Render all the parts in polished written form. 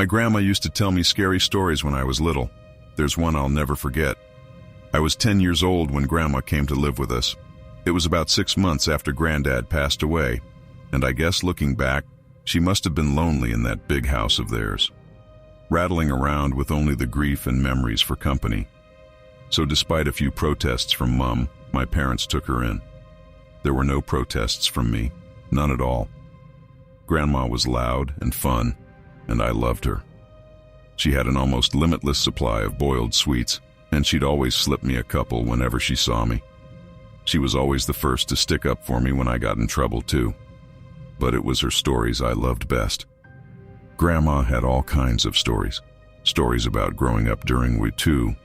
My grandma used to tell me scary stories when I was little. There's one I'll never forget. I was 10 years old when Grandma came to live with us. It was about 6 months after Granddad passed away, and I guess looking back, she must have been lonely in that big house of theirs, rattling around with only the grief and memories for company. So despite a few protests from Mom, my parents took her in. There were no protests from me, none at all. Grandma was loud and fun, and I loved her. She had an almost limitless supply of boiled sweets, and she'd always slip me a couple whenever she saw me. She was always the first to stick up for me when I got in trouble too. But it was her stories I loved best. Grandma had all kinds of stories. Stories about growing up during World War II,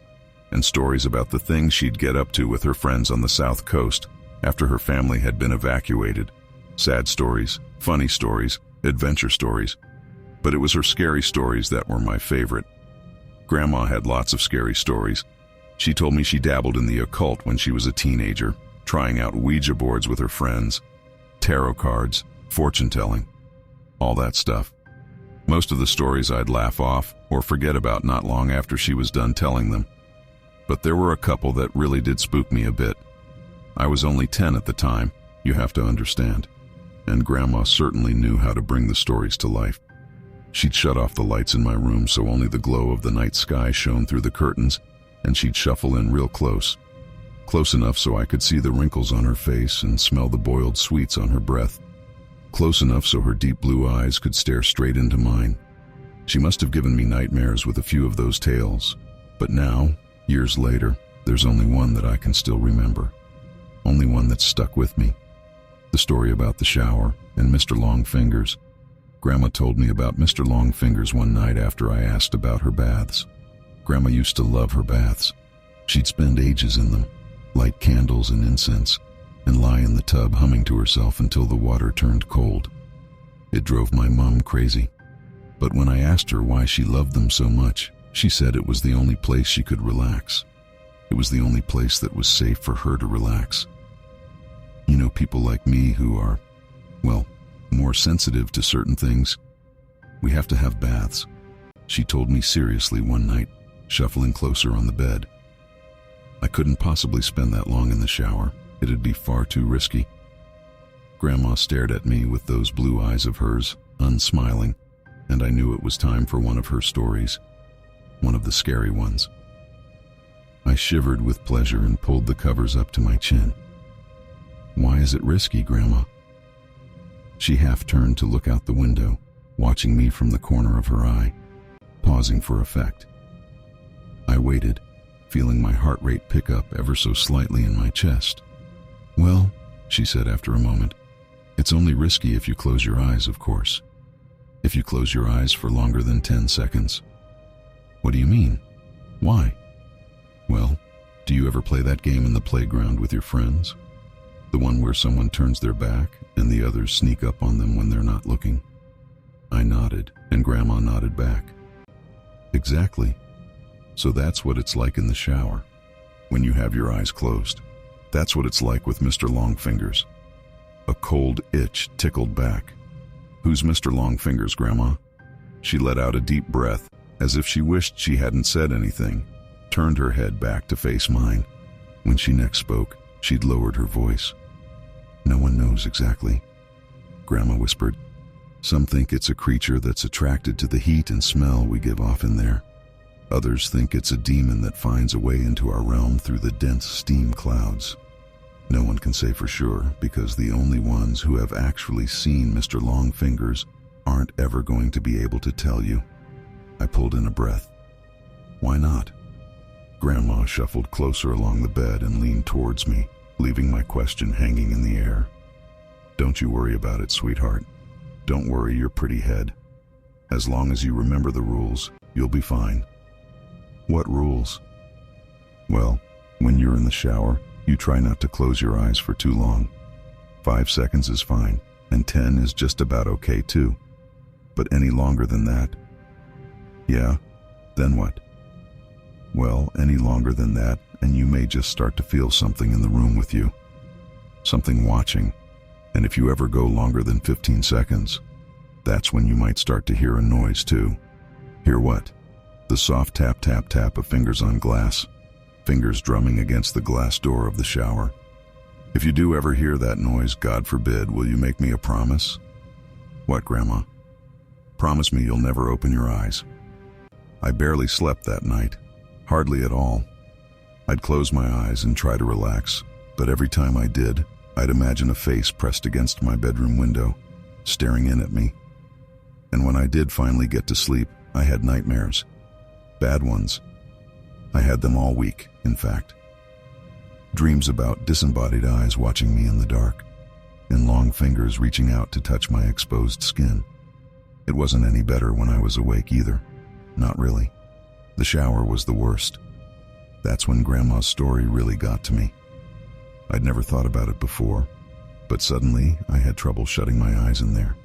and stories about the things she'd get up to with her friends on the South Coast after her family had been evacuated. Sad stories, funny stories, adventure stories. But it was her scary stories that were my favorite. Grandma had lots of scary stories. She told me she dabbled in the occult when she was a teenager, trying out Ouija boards with her friends, tarot cards, fortune-telling, all that stuff. Most of the stories I'd laugh off or forget about not long after she was done telling them. But there were a couple that really did spook me a bit. I was only 10 at the time, you have to understand, and Grandma certainly knew how to bring the stories to life. She'd shut off the lights in my room so only the glow of the night sky shone through the curtains, and she'd shuffle in real close enough so I could see the wrinkles on her face and smell the boiled sweets on her breath, close enough so her deep blue eyes could stare straight into mine. She must have given me nightmares with a few of those tales, but now, years later, there's only one that I can still remember. Only one that's stuck with me. The story about the shower and Mr. Longfingers. Grandma told me about Mr. Longfingers one night after I asked about her baths. Grandma used to love her baths. She'd spend ages in them, light candles and incense, and lie in the tub humming to herself until the water turned cold. It drove my mom crazy. But when I asked her why she loved them so much, she said it was the only place she could relax. It was the only place that was safe for her to relax. You know, people like me who are, well, more sensitive to certain things, we have to have baths. She told me seriously one night, shuffling closer on the bed. I couldn't possibly spend that long in the shower. It'd be far too risky. Grandma stared at me with those blue eyes of hers, unsmiling, and I knew it was time for one of her stories, one of the scary ones. I shivered with pleasure and pulled the covers up to my chin. Why is it risky, Grandma? She half turned to look out the window, watching me from the corner of her eye, pausing for effect. I waited, feeling my heart rate pick up ever so slightly in my chest. Well, she said after a moment, it's only risky if you close your eyes, of course. If you close your eyes for longer than 10 seconds. What do you mean? Why? Well, do you ever play that game in the playground with your friends? The one where someone turns their back and the others sneak up on them when they're not looking? I nodded, and Grandma nodded back. Exactly. So that's what it's like in the shower, when you have your eyes closed. That's what it's like with Mr. Longfingers. A cold itch tickled back. Who's Mr. Longfingers, Grandma? She let out a deep breath, as if she wished she hadn't said anything, turned her head back to face mine. When she next spoke, she'd lowered her voice. No one knows exactly, Grandma whispered. Some think it's a creature that's attracted to the heat and smell we give off in there. Others think it's a demon that finds a way into our realm through the dense steam clouds. No one can say for sure, because the only ones who have actually seen Mr. Longfingers aren't ever going to be able to tell you. I pulled in a breath. Why not? Grandma shuffled closer along the bed and leaned towards me, leaving my question hanging in the air. Don't you worry about it, sweetheart. Don't worry your pretty head. As long as you remember the rules, you'll be fine. What rules? Well, when you're in the shower, you try not to close your eyes for too long. 5 seconds is fine, and 10 is just about okay too. But any longer than that? Yeah, then what? Well, any longer than that, and you may just start to feel something in the room with you. Something watching. And if you ever go longer than 15 seconds, that's when you might start to hear a noise too. Hear what? The soft tap, tap, tap of fingers on glass, fingers drumming against the glass door of the shower. If you do ever hear that noise, God forbid, will you make me a promise? What, Grandma? Promise me you'll never open your eyes. I barely slept that night, hardly at all. I'd close my eyes and try to relax, but every time I did, I'd imagine a face pressed against my bedroom window, staring in at me. And when I did finally get to sleep, I had nightmares. Bad ones. I had them all week, in fact. Dreams about disembodied eyes watching me in the dark, and long fingers reaching out to touch my exposed skin. It wasn't any better when I was awake either. Not really. The shower was the worst. That's when Grandma's story really got to me. I'd never thought about it before, but suddenly I had trouble shutting my eyes in there.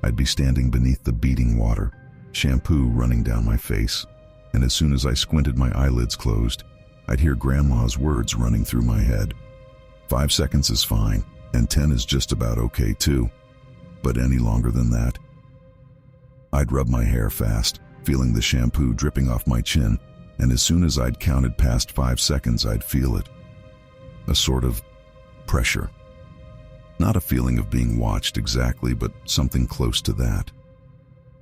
I'd be standing beneath the beating water, shampoo running down my face, and as soon as I squinted my eyelids closed, I'd hear Grandma's words running through my head. 5 seconds is fine, and 10 is just about okay too. But any longer than that, I'd rub my hair fast, feeling the shampoo dripping off my chin, and as soon as I'd counted past 5 seconds, I'd feel it. A sort of pressure. Not a feeling of being watched exactly, but something close to that.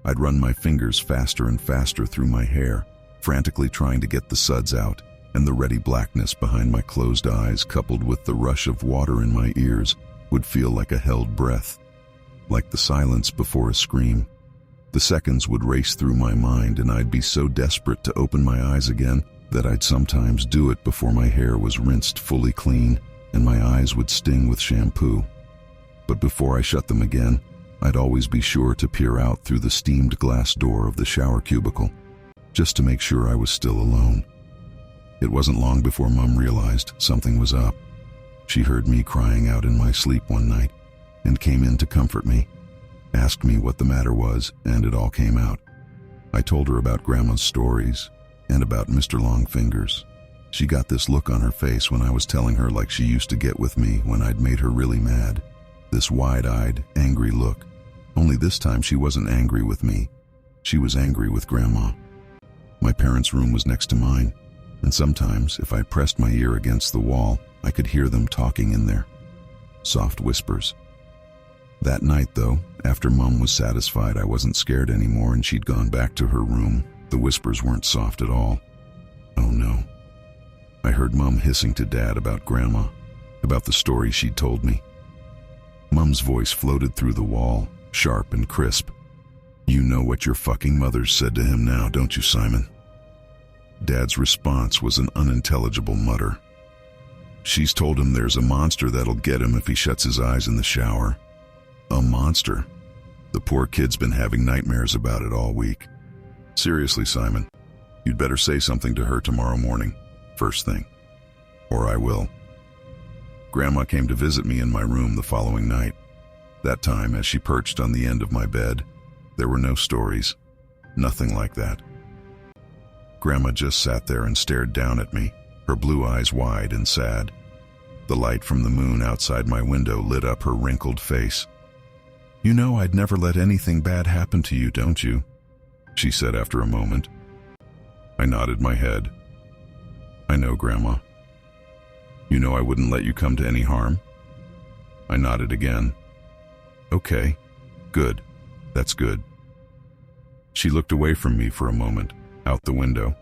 I'd run my fingers faster and faster through my hair, frantically trying to get the suds out, and the ready blackness behind my closed eyes, coupled with the rush of water in my ears, would feel like a held breath, like the silence before a scream. The seconds would race through my mind, and I'd be so desperate to open my eyes again that I'd sometimes do it before my hair was rinsed fully clean and my eyes would sting with shampoo. But before I shut them again, I'd always be sure to peer out through the steamed glass door of the shower cubicle, just to make sure I was still alone. It wasn't long before Mom realized something was up. She heard me crying out in my sleep one night and came in to comfort me, asked me what the matter was, and it all came out. I told her about Grandma's stories and about Mr. Longfingers. She got this look on her face when I was telling her, like she used to get with me when I'd made her really mad. This wide-eyed, angry look. Only this time she wasn't angry with me. She was angry with Grandma. My parents' room was next to mine, and sometimes, if I pressed my ear against the wall, I could hear them talking in there. Soft whispers. That night, though, after Mom was satisfied I wasn't scared anymore and she'd gone back to her room, the whispers weren't soft at all. Oh no. I heard Mom hissing to Dad about Grandma, about the story she'd told me. Mom's voice floated through the wall, sharp and crisp. "You know what your fucking mother said to him now, don't you, Simon?" Dad's response was an unintelligible mutter. "She's told him there's a monster that'll get him if he shuts his eyes in the shower." A monster? The poor kid's been having nightmares about it all week. Seriously, Simon, you'd better say something to her tomorrow morning, first thing. Or I will. Grandma came to visit me in my room the following night. That time, as she perched on the end of my bed, there were no stories, nothing like that. Grandma just sat there and stared down at me, her blue eyes wide and sad. The light from the moon outside my window lit up her wrinkled face. "You know I'd never let anything bad happen to you, don't you?" she said after a moment. I nodded my head. "I know, Grandma." "You know I wouldn't let you come to any harm?" I nodded again. "Okay, good. That's good." She looked away from me for a moment, out the window.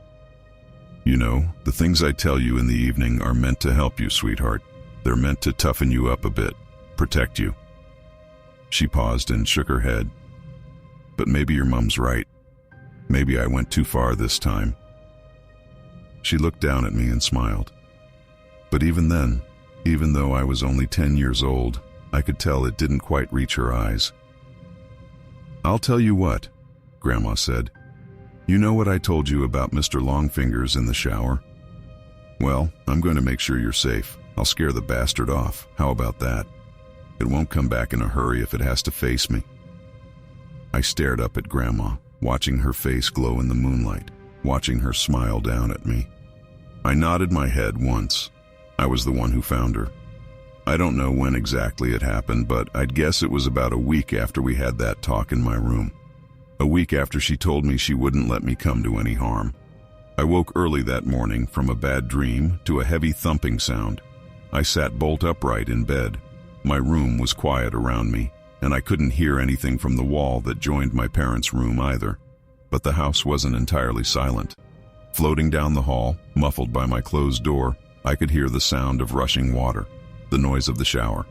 "You know, the things I tell you in the evening are meant to help you, sweetheart. They're meant to toughen you up a bit, protect you." She paused and shook her head. "But maybe your mom's right. Maybe I went too far this time." She looked down at me and smiled. But even then, even though I was only 10 years old, I could tell it didn't quite reach her eyes. "I'll tell you what," Grandma said. "You know what I told you about Mr. Longfingers in the shower? Well, I'm going to make sure you're safe. I'll scare the bastard off. How about that? It won't come back in a hurry if it has to face me." I stared up at Grandma, watching her face glow in the moonlight, watching her smile down at me. I nodded my head once. I was the one who found her. I don't know when exactly it happened, but I'd guess it was about a week after we had that talk in my room. A week after she told me she wouldn't let me come to any harm. I woke early that morning from a bad dream to a heavy thumping sound. I sat bolt upright in bed. My room was quiet around me, and I couldn't hear anything from the wall that joined my parents' room either. But the house wasn't entirely silent. Floating down the hall, muffled by my closed door, I could hear the sound of rushing water, the noise of the shower.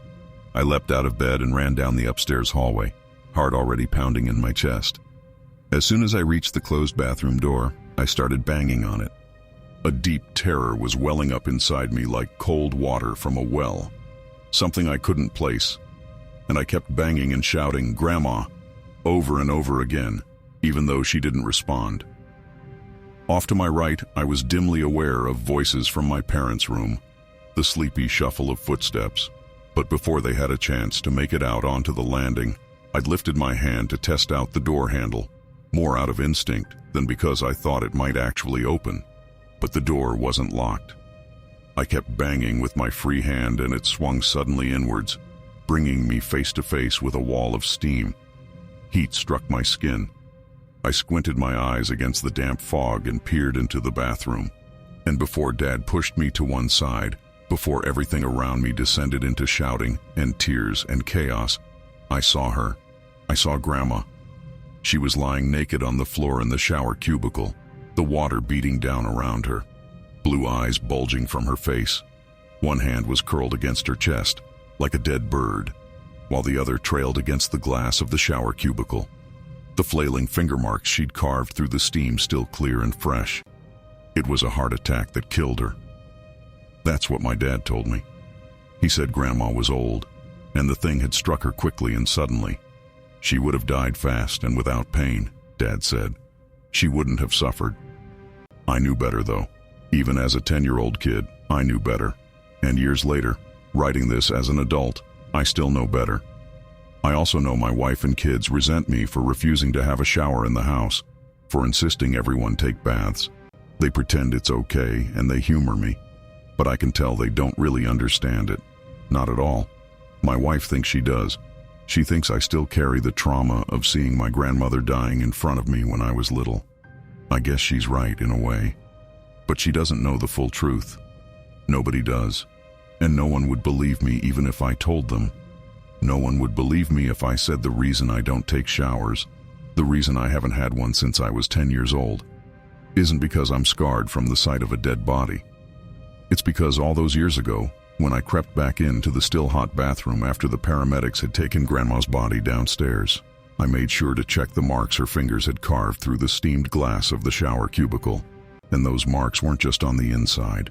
I leapt out of bed and ran down the upstairs hallway, heart already pounding in my chest. As soon as I reached the closed bathroom door, I started banging on it. A deep terror was welling up inside me like cold water from a well, something I couldn't place, and I kept banging and shouting, "Grandma," over and over again, even though she didn't respond. Off to my right, I was dimly aware of voices from my parents' room, the sleepy shuffle of footsteps. But before they had a chance to make it out onto the landing, I'd lifted my hand to test out the door handle, more out of instinct than because I thought it might actually open. But the door wasn't locked. I kept banging with my free hand and it swung suddenly inwards, bringing me face to face with a wall of steam. Heat struck my skin. I squinted my eyes against the damp fog and peered into the bathroom. And before Dad pushed me to one side, before everything around me descended into shouting and tears and chaos, I saw her. I saw Grandma. She was lying naked on the floor in the shower cubicle, the water beating down around her, blue eyes bulging from her face. One hand was curled against her chest, like a dead bird, while the other trailed against the glass of the shower cubicle, the flailing finger marks she'd carved through the steam still clear and fresh. It was a heart attack that killed her. That's what my dad told me. He said Grandma was old, and the thing had struck her quickly and suddenly. She would have died fast and without pain, Dad said. She wouldn't have suffered. I knew better, though. Even as a 10-year-old kid, I knew better. And years later, writing this as an adult, I still know better. I also know my wife and kids resent me for refusing to have a shower in the house, for insisting everyone take baths. They pretend it's okay and they humor me. But I can tell they don't really understand it. Not at all. My wife thinks she does. She thinks I still carry the trauma of seeing my grandmother dying in front of me when I was little. I guess she's right in a way. But she doesn't know the full truth. Nobody does. And no one would believe me even if I told them. No one would believe me if I said the reason I don't take showers, the reason I haven't had one since I was 10 years old, isn't because I'm scarred from the sight of a dead body. It's because all those years ago, when I crept back into the still hot bathroom after the paramedics had taken Grandma's body downstairs, I made sure to check the marks her fingers had carved through the steamed glass of the shower cubicle. And those marks weren't just on the inside.